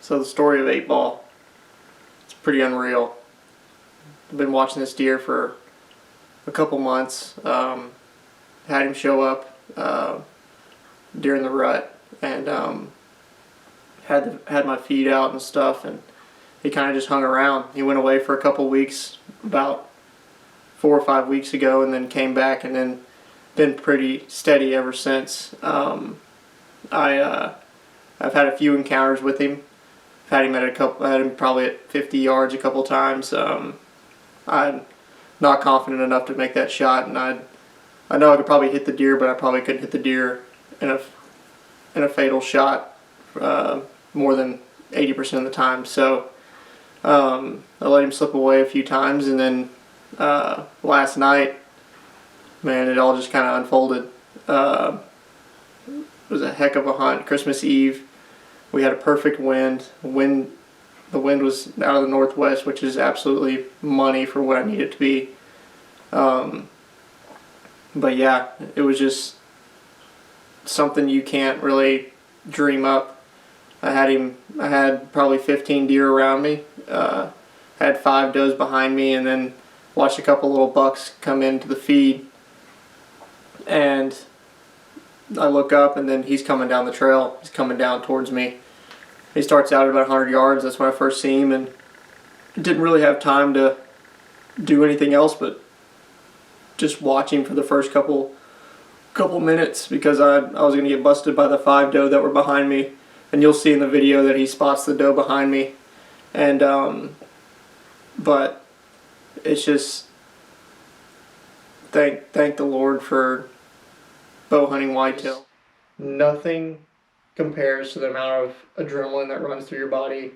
So the story of 8 Ball, it's pretty unreal. I've been watching this deer for a couple months. Had him show up during the rut, and had my feed out and stuff, and he kind of just hung around. He went away for a couple weeks about 4 or 5 weeks ago, and then came back, and then been pretty steady ever since. I've had a few encounters with him. I've had him had him probably at 50 yards a couple times. I'm not confident enough to make that shot, and I know I could probably hit the deer, but I probably couldn't hit the deer in a fatal shot more than 80% of the time. So I let him slip away a few times, and then last night, man, it all just kind of unfolded. It was a heck of a hunt. Christmas Eve, we had a perfect wind. The wind was out of the northwest, which is absolutely money for what I need it to be. But yeah, it was just something you can't really dream up. I had probably 15 deer around me. Had 5 does behind me, and then watched a couple little bucks come into the feed. And I look up, and then he's coming down the trail. He's coming down towards me. He starts out at about 100 yards. That's when I first see him, and didn't really have time to do anything else but just watch him for the first couple minutes, because I was going to get busted by the 5 doe that were behind me. And you'll see in the video that he spots the doe behind me. And but it's just thank the Lord for bow hunting whitetail. Nothing compares to the amount of adrenaline that runs through your body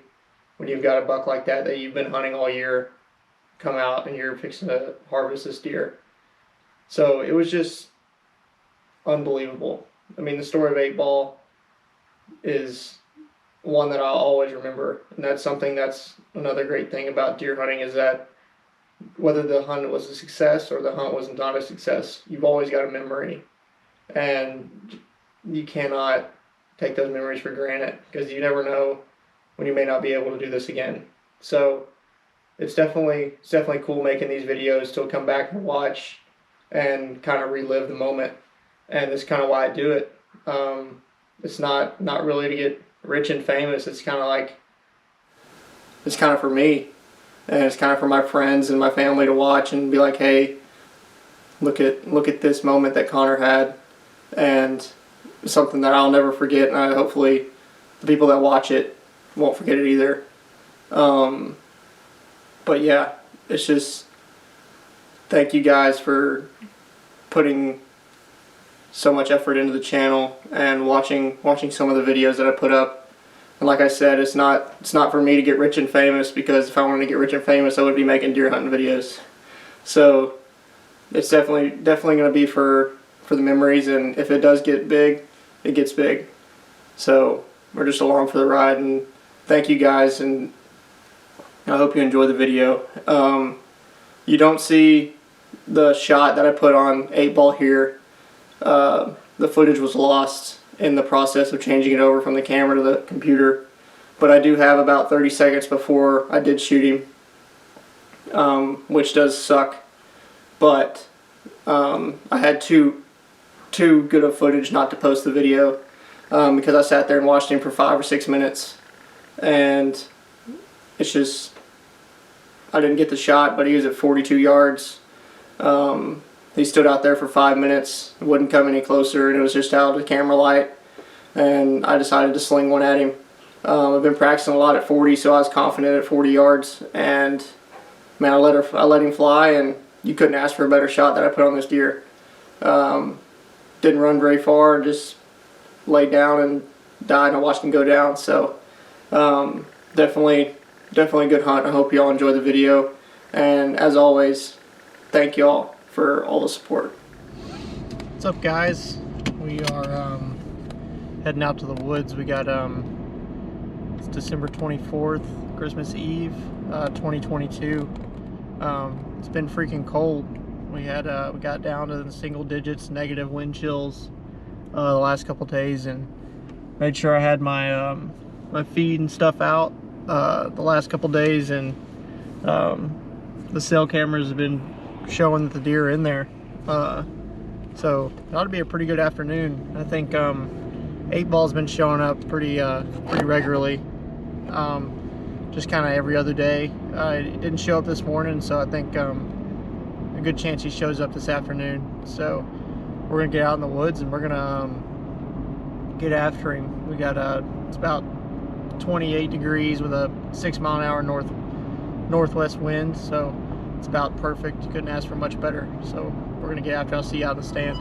when you've got a buck like that you've been hunting all year come out and you're fixing to harvest this deer. So it was just unbelievable. I mean, the story of 8 Ball is one that I'll always remember, and that's another great thing about deer hunting, is that whether the hunt was a success or the hunt was not a success, you've always got a memory, and you cannot take those memories for granted, because you never know when you may not be able to do this again. So it's definitely cool making these videos to come back and watch and kind of relive the moment, and that's kind of why I do it. It's not really to get rich and famous. It's kind of for me, and it's kind of for my friends and my family to watch and be like, hey, look at this moment that Connor had, and something that I'll never forget, and hopefully the people that watch it won't forget it either. But yeah, it's just thank you guys for putting so much effort into the channel and watching some of the videos that I put up. And like I said, it's not for me to get rich and famous, because if I wanted to get rich and famous, I would be making deer hunting videos. So it's definitely going to be for the memories, and if it does get big, it gets big. So we're just along for the ride, and thank you guys, and I hope you enjoy the video. You don't see the shot that I put on 8 Ball here. The footage was lost in the process of changing it over from the camera to the computer, but I do have about 30 seconds before I did shoot him, which does suck, but I had too good of footage not to post the video, because I sat there and watched him for 5 or 6 minutes, and it's just, I didn't get the shot, but he was at 42 yards. He stood out there for 5 minutes, wouldn't come any closer, and it was just out of the camera light, and I decided to sling one at him. I've been practicing a lot at 40, so I was confident at 40 yards, and man, I let him fly, and you couldn't ask for a better shot that I put on this deer. Didn't run very far, just laid down and died, and I watched him go down. So definitely a good hunt. I hope you all enjoy the video, and as always, thank you all for all the support. What's up, guys? We are heading out to the woods. We got it's December 24th, Christmas Eve, 2022. It's been freaking cold. We got down to the single digits, negative wind chills the last couple days, and made sure I had my feed and stuff out the last couple days, and the cell cameras have been showing that the deer are in there. So it ought to be a pretty good afternoon. I think 8-ball's been showing up pretty regularly, just kind of every other day. It didn't show up this morning, so I think a good chance he shows up this afternoon. So we're gonna get out in the woods and we're gonna get after him. We got it's about 28 degrees with a 6-mile-an-hour northwest wind, so it's about perfect. You couldn't ask for much better. So we're gonna get after. I'll see you out in the stand.